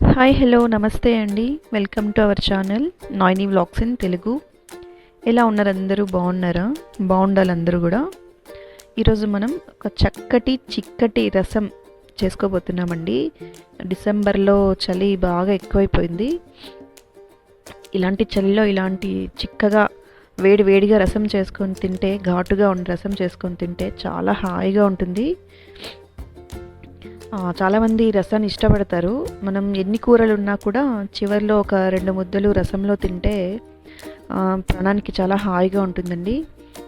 Hi hello నమస్తే అండి. Welcome to our channel Nayini vlogs in Telugu. ఎలా ఉన్నారు అందరూ? బాగున్నారా? బాగుండాలి అందరూ కూడా. ఈరోజు మనం ఒక చిక్కటి రసం చేసుకోబోతున్నామండి. డిసెంబర్లో చలి బాగా ఎక్కువైపోయింది. ఇలాంటి చలిలో ఇలాంటి చిక్కగా వేడిగా రసం చేసుకొని తింటే, ఘాటుగా ఉన్న రసం చేసుకొని తింటే చాలా హాయిగా ఉంటుంది. చాలామంది రసాన్ని ఇష్టపడతారు. మనం ఎన్ని కూరలు ఉన్నా కూడా చివరిలో ఒక 2 ముద్దలు రసంలో తింటే ప్రాణానికి చాలా హాయిగా ఉంటుందండి.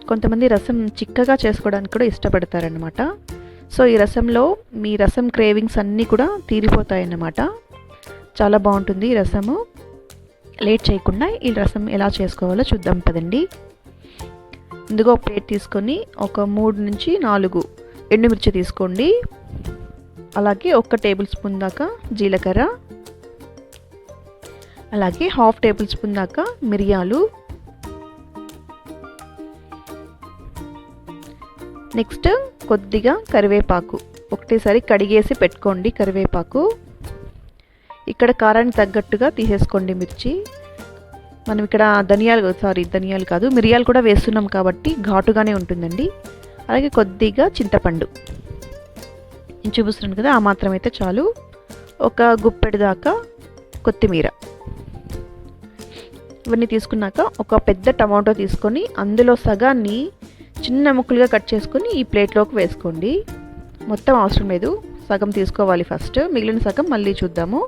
కొంతమంది రసం చిక్కగా చేసుకోవడానికి కూడా ఇష్టపడతారనమాట. సో ఈ రసంలో మీ రసం క్రేవింగ్స్ అన్నీ కూడా తీరిపోతాయన్నమాట. చాలా బాగుంటుంది ఈ రసము. లేట్ చేయకుండా ఈ రసం ఎలా చేసుకోవాలో చూద్దాం పదండి. ముందుగా ఒక ప్లేట్ తీసుకొని ఒక 3 నుంచి 4 ఎండుమిర్చి తీసుకోండి. అలాగే 1 టేబుల్ స్పూన్ దాకా జీలకర్ర, అలాగే 1/2 టేబుల్ స్పూన్ దాకా మిరియాలు, నెక్స్ట్ కొద్దిగా కరివేపాకు. ఒకటేసారి కడిగేసి పెట్టుకోండి కరివేపాకు. ఇక్కడ కారానికి తగ్గట్టుగా తీసేసుకోండి మిర్చి. మనం ఇక్కడ మిరియాలు కూడా వేస్తున్నాం కాబట్టి ఘాటుగానే ఉంటుందండి. అలాగే కొద్దిగా చింతపండు నేను చూపిస్తున్నాను కదా, ఆ మాత్రం అయితే చాలు. ఒక గుప్పెడు దాకా కొత్తిమీర. ఇవన్నీ తీసుకున్నాక ఒక పెద్ద టమాటో తీసుకొని అందులో సగాన్ని చిన్న ముక్కలుగా కట్ చేసుకొని ఈ ప్లేట్లోకి వేసుకోండి. మొత్తం అవసరం లేదు, సగం తీసుకోవాలి ఫస్ట్, మిగిలిన సగం మళ్ళీ చూద్దాము.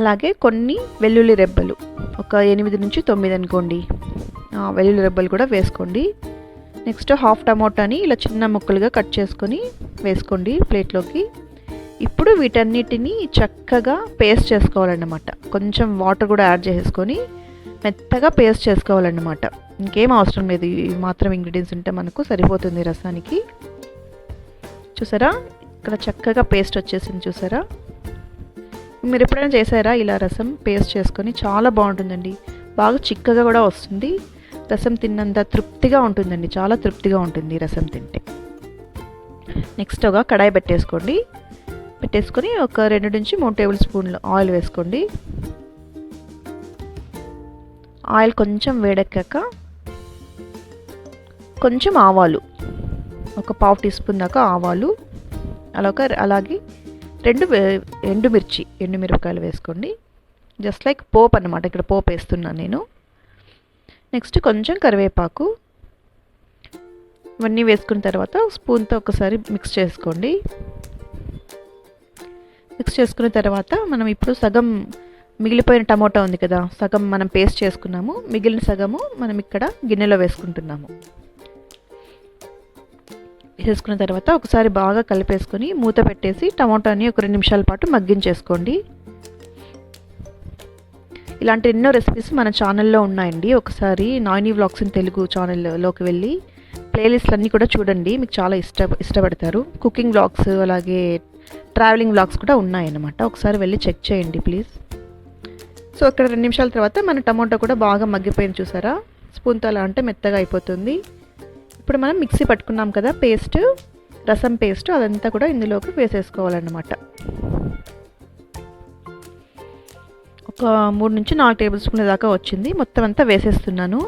అలాగే కొన్ని వెల్లుల్లి రెబ్బలు, ఒక 8 నుంచి 9 అనుకోండి, వెల్లుల్లి రెబ్బలు కూడా వేసుకోండి. నెక్స్ట్ 1/2 టమోటాని ఇలా చిన్న ముక్కలుగా కట్ చేసుకొని వేసుకోండి ప్లేట్లోకి. ఇప్పుడు వీటన్నిటిని చక్కగా పేస్ట్ చేసుకోవాలన్నమాట. కొంచెం వాటర్ కూడా యాడ్ చేసుకొని మెత్తగా పేస్ట్ చేసుకోవాలన్నమాట. ఇంకేం అవసరం లేదు, ఇవి మాత్రం ఇంగ్రీడియంట్స్ ఉంటే మనకు సరిపోతుంది రసానికి. చూసారా, ఇక్కడ చక్కగా పేస్ట్ వచ్చేసింది చూసారా. మీరు ఎప్పుడైనా చేశారా ఇలా రసం పేస్ట్ చేసుకొని? చాలా బాగుంటుందండి, బాగా చిక్కగా కూడా వస్తుంది. రసం తిన్నంత తృప్తిగా ఉంటుందండి, చాలా తృప్తిగా ఉంటుంది రసం తింటే. నెక్స్ట్ ఒక కడాయి పెట్టేసుకొని ఒక 2 నుంచి 3 టేబుల్ స్పూన్లు ఆయిల్ వేసుకోండి. ఆయిల్ కొంచెం వేడెక్కాక కొంచెం ఆవాలు, ఒక 1/2 టీ స్పూన్ దాకా ఆవాలు, అలాగే 2 ఎండుమిరపకాయలు వేసుకోండి. జస్ట్ లైక్ పోపు అన్నమాట, ఇక్కడ పోపు వేస్తున్నాను నేను. నెక్స్ట్ కొంచెం కరివేపాకు. ఇవన్నీ వేసుకున్న తర్వాత స్పూన్తో ఒకసారి మిక్స్ చేసుకోండి. మిక్స్ చేసుకున్న తర్వాత మనం ఇప్పుడు సగం మిగిలిపోయిన టమోటా ఉంది కదా, సగం మనం పేస్ట్ చేసుకున్నాము, మిగిలిన సగము మనం ఇక్కడ గిన్నెలో వేసుకుంటున్నాము. వేసుకున్న తర్వాత ఒకసారి బాగా కలిపేసుకొని మూత పెట్టేసి టమోటాని ఒక 2 నిమిషాల పాటు మగ్గించేసుకోండి. ఇలాంటి ఎన్నో రెసిపీస్ మన ఛానల్లో ఉన్నాయండి. ఒకసారి నాయిని వ్లాగ్స్ ఇన్ తెలుగు ఛానల్లోకి వెళ్ళి ప్లేలిస్ట్లు అన్నీ కూడా చూడండి, మీకు చాలా ఇష్టపడతారు. కుకింగ్ వ్లాగ్స్ అలాగే ట్రావెలింగ్ వ్లాగ్స్ కూడా ఉన్నాయన్నమాట. ఒకసారి వెళ్ళి చెక్ చేయండి ప్లీజ్. సో ఇక్కడ 2 నిమిషాల తర్వాత మన టమాటో కూడా బాగా మగ్గిపోయింది చూసారా. స్పూన్తో అలా అంటే మెత్తగా అయిపోతుంది. ఇప్పుడు మనం మిక్సీ పట్టుకున్నాం కదా రసం పేస్ట్, అదంతా కూడా ఇందులోకి వేసేసుకోవాలన్నమాట. ఒక 3 నుంచి 4 టేబుల్ స్పూన్ల దాకా వచ్చింది. మొత్తం అంతా వేసేస్తున్నాను.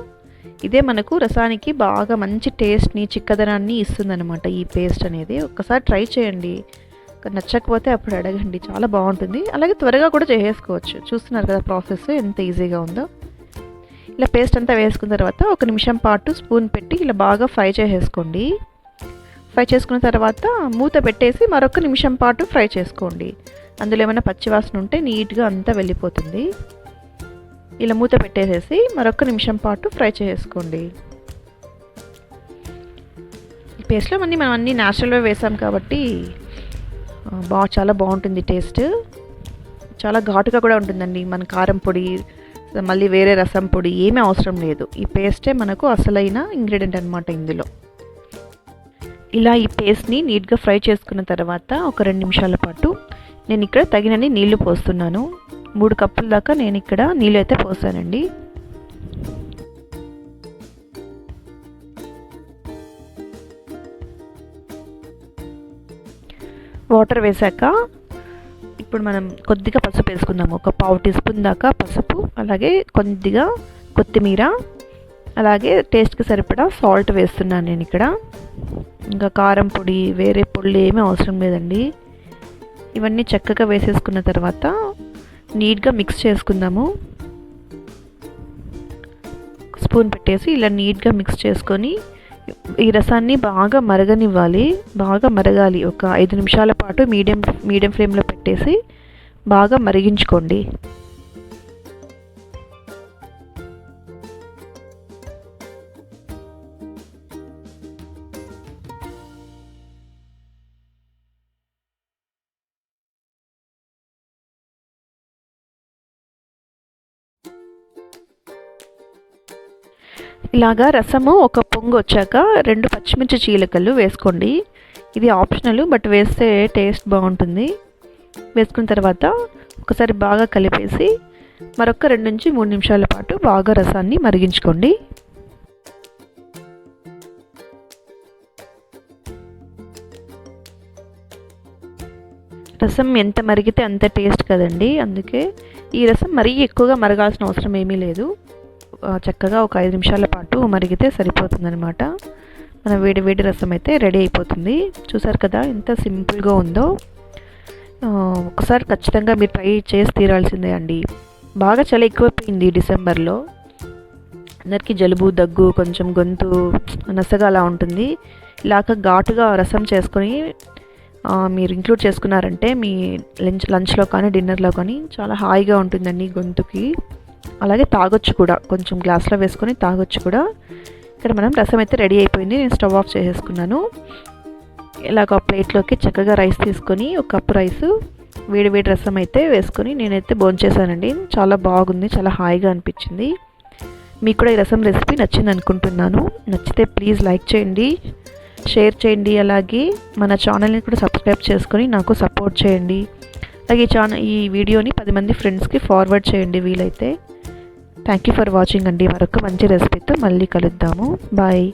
ఇదే మనకు రసానికి బాగా మంచి టేస్ట్ని, చిక్కదనాన్ని ఇస్తుందన్నమాట ఈ పేస్ట్ అనేది. ఒక్కసారి ట్రై చేయండి, నచ్చకపోతే అప్పుడు అడగండి, చాలా బాగుంటుంది. అలాగే త్వరగా కూడా చేసేసుకోవచ్చు. చూస్తున్నారు కదా ప్రాసెస్ ఎంత ఈజీగా ఉందో. ఇలా పేస్ట్ అంతా వేసుకున్న తర్వాత 1 నిమిషం పాటు స్పూన్ పెట్టి ఇలా బాగా ఫ్రై చేసేసుకోండి. ఫ్రై చేసుకున్న తర్వాత మూత పెట్టేసి మరొక నిమిషం పాటు ఫ్రై చేసుకోండి. అందులో ఏమైనా పచ్చివాసన ఉంటే నీట్గా అంతా వెళ్ళిపోతుంది. ఇలా మూత పెట్టేసేసి మరొక నిమిషం పాటు ఫ్రై చేసుకోండి. ఈ పేస్ట్లో మనం అన్నీ న్యాచురల్గా వేసాం కాబట్టి చాలా బాగుంటుంది టేస్ట్. చాలా ఘాటుగా కూడా ఉంటుందండి. మన కారం పొడి మళ్ళీ వేరే రసం పొడి ఏమీ అవసరం లేదు. ఈ పేస్టే మనకు అసలైన ఇంగ్రీడియంట్ అనమాట ఇందులో. ఇలా ఈ పేస్ట్ని నీట్గా ఫ్రై చేసుకున్న తర్వాత ఒక 2 నిమిషాల పాటు నేను ఇక్కడ తగినన్ని నీళ్లు పోస్తున్నాను. 3 కప్పుల దాకా నేను ఇక్కడ నీళ్ళు అయితే పోసానండి. వాటర్ వేసాక ఇప్పుడు మనం కొద్దిగా పసుపు వేసుకుందాము. ఒక పావు టీ స్పూన్ దాకా పసుపు, అలాగే కొద్దిగా కొత్తిమీర, అలాగే టేస్ట్కి సరిపడా సాల్ట్ వేస్తున్నాను నేను ఇక్కడ. ఇంకా కారం పొడి, వేరే పొడులు ఏమీ అవసరం లేదండి. ఇవన్నీ చక్కగా వేసేసుకున్న తర్వాత నీట్గా మిక్స్ చేసుకుందాము. స్పూన్ పెట్టేసి ఇలా నీట్గా మిక్స్ చేసుకొని ఈ రసాన్ని బాగా మరగనివ్వాలి. బాగా మరగాలి. ఒక 5 నిమిషాల పాటు మీడియం ఫ్లేమ్లో పెట్టేసి బాగా మరిగించుకోండి. ఇలాగా రసము ఒక పొంగు వచ్చాక 2 పచ్చిమిర్చి చీలికలు వేసుకోండి. ఇది ఆప్షనల్, బట్ వేస్తే టేస్ట్ బాగుంటుంది. వేసుకున్న తర్వాత ఒకసారి బాగా కలిపేసి మరొక 2 నుంచి 3 నిమిషాల పాటు బాగా రసాన్ని మరిగించుకోండి. రసం ఎంత మరిగితే అంత టేస్ట్ కదండి. అందుకే ఈ రసం మరీ ఎక్కువగా మరగాల్సిన అవసరం ఏమీ లేదు. చక్కగా ఒక 5 నిమిషాల పాటు మరిగితే సరిపోతుందన్నమాట. మన వేడి వేడి రసం అయితే రెడీ అయిపోతుంది. చూసారు కదా ఎంత సింపుల్గా ఉందో. ఒకసారి ఖచ్చితంగా మీరు ట్రై చేసి తీరాల్సిందే అండి. బాగా చలి ఎక్కువైపోయింది డిసెంబర్లో. అందరికీ జలుబు, దగ్గు, కొంచెం గొంతు నసగా అలా ఉంటుంది. ఇలాగ ఘాటుగా రసం చేసుకొని మీరు ఇంక్లూడ్ చేసుకున్నారంటే మీ లంచ్లో కానీ డిన్నర్లో కానీ చాలా హాయిగా ఉంటుందండి గొంతుకి. అలాగే తాగొచ్చు కూడా, కొంచెం గ్లాస్లో వేసుకొని తాగొచ్చు కూడా. ఇక్కడ మనం రసం అయితే రెడీ అయిపోయింది. నేను స్టవ్ ఆఫ్ చేసేసుకున్నాను. ఇలాగ ప్లేట్లోకి చక్కగా రైస్ తీసుకొని, ఒక కప్పు రైసు, వేడి వేడి రసం అయితే వేసుకొని నేనైతే భోంచేసానండి. చాలా బాగుంది, చాలా హాయిగా అనిపించింది. మీకు కూడా ఈ రసం రెసిపీ నచ్చింది అనుకుంటున్నాను. నచ్చితే ప్లీజ్ లైక్ చేయండి, షేర్ చేయండి. అలాగే మన ఛానల్ని కూడా సబ్స్క్రైబ్ చేసుకొని నాకు సపోర్ట్ చేయండి. అలాగే ఈ వీడియోని 10 మంది ఫ్రెండ్స్కి ఫార్వర్డ్ చేయండి వీలైతే. థ్యాంక్ యూ ఫర్ వాచింగ్ అండి. మరొక మంచి రెసిపీతో మళ్ళీ కలుద్దాము. బాయ్.